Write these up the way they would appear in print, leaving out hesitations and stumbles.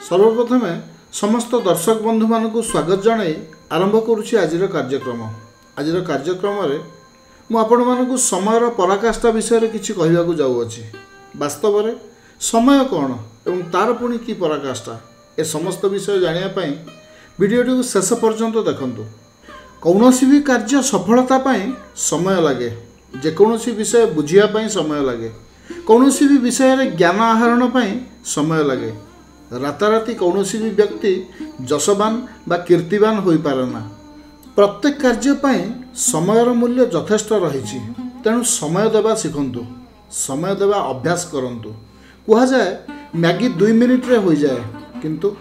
सर्वप्रथमे समस्त दर्शक बंधु मानक स्वागत जणाई आरंभ करुछि आजिर कार्यक्रम। आजिर कार्यक्रम रे मु आपण मानक समयर पराकाष्ठा विषय किछि कहबाकू जाउअछि। वास्तव में समय कौन एवं तार पुणी की पराकाष्ठा ए समस्त विषय जानिया पई वीडियोटी को शेष पर्यंत देखंतु। कौनसी भी कार्य सफलता पई समय लगे, जेकोसी विषय बुझिया पई समय लगे, कौनसी भी विषय रे ज्ञान आहरण पई समय लगे। राताराति कौनसी भी व्यक्ति जशवान बा कीर्तिवान होई पारेना। प्रत्येक कार्य पई समयर मूल्य यथेष्ट रही। तेणु समय देवा शिखंतु, समय देवा अभ्यास करंतु। कहा जाए मैगी 2 मिनिट रे हो जाए, किंतु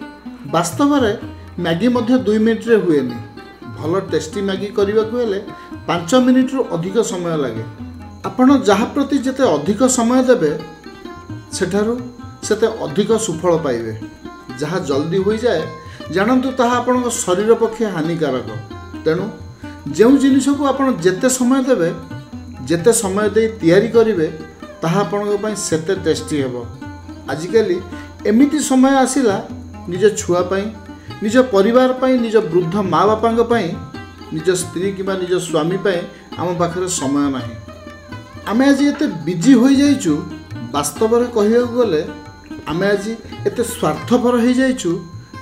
वास्तव में मैगी मध्य 2 मिनिट रे हुएनी। भल टेस्टी मैगी करने को हेले 5 मिनिट रु अधिक समय लगे। आपण जहाँ प्रति जिते अधिक समय देवे सेठारु सेते अधिक सुफल पाइबे। जहाँ जल्दी हो जाए जानतु ताहा आपण शरीर पक्षे हानिकारक। तेणु जो जिनिस को आपण जेते समय देवे, जेते समय दे तैयारी करिवे, ताहा आपण पई सेते टेस्टी हेबो। आजिकली एमिति समय आसिला निज छुआ पई, निज परिवार पई, निज वृद्ध माँ बापा पई, निज स्त्री किबा निज स्वामी पई आम पाखरे समय नाही। आमे आज एते बिजी हो जाइछु। वास्तव में कहया गले आमे आज एते स्वार्थपर हो जाइछु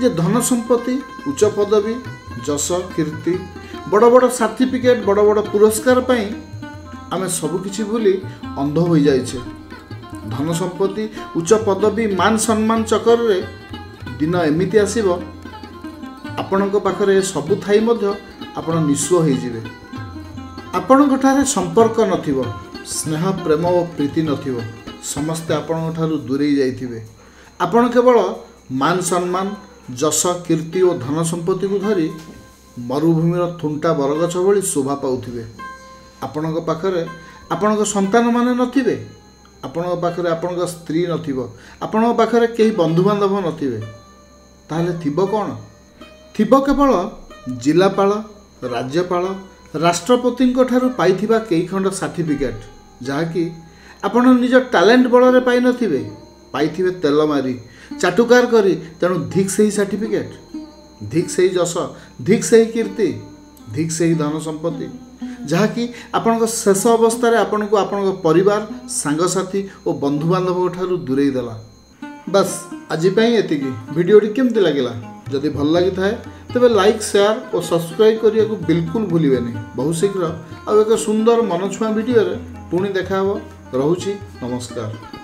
जे धन संपत्ति, उच्च पदवी, जश कीर्ति, बड़ बड़ सर्टिफिकेट, बड़ बड़ पुरस्कार पई आमे सब किछि भूली अंध हो जाइछे। धन संपत्ति, उच्च पदवी, मान सम्मान चक्कर रे दिन एमिति आसीबो आपणक पाखरे सब थाई मध्य आपण निस्व हो जिवे। आपणक ठारे संपर्क नथिबो, स्नेह प्रेम और प्रीति नथिबो, समस्ते आपणक ठारू दूरेई जाइथिबे। आपण केवल मान सम्मान, जश कीर्ति और धन संपत्ति को धरी मरुभूमिर थुंटा बरगछ भली शोभा पाउथिबे। आपणक पाखरे आपणक संतान माने नथिबे, आपणक पाखरे आपणक स्त्री नथिबो, आपणक पाखरे केही बंधु बांधव नथिबे। ताहले थिबो कोन? थिबो केवल जिलापाल, राज्यपाल, राष्ट्रपति ठारू पाइथिबा केही खंड सर्टिफिकेट, जहाँकि आपण निज टैलेंट बल पाई नथिबे, पाइथिबे तेल मारी चाटुकार करी। तेणु धिक से ही सर्टिफिकेट, धिक से ही जश, धिक से ही कीर्ति, धिक से ही धन संपत्ति, जहाँकि आपण शेष अवस्था आपण को आपण परिवार, सांगसाथी और बंधु बांधव ठारू दूरेई देला। बस आज एतिकी। वीडियोटी केमती लगिला? जदि भल लगी थाए तेबे लाइक, शेयर और सब्सक्राइब करिया को बिल्कुल भूलिबेनी। बहुत शीघ्र आ एक सुंदर मनछुआ वीडियो रे पुणी देखा हबो। रहुछि, नमस्कार।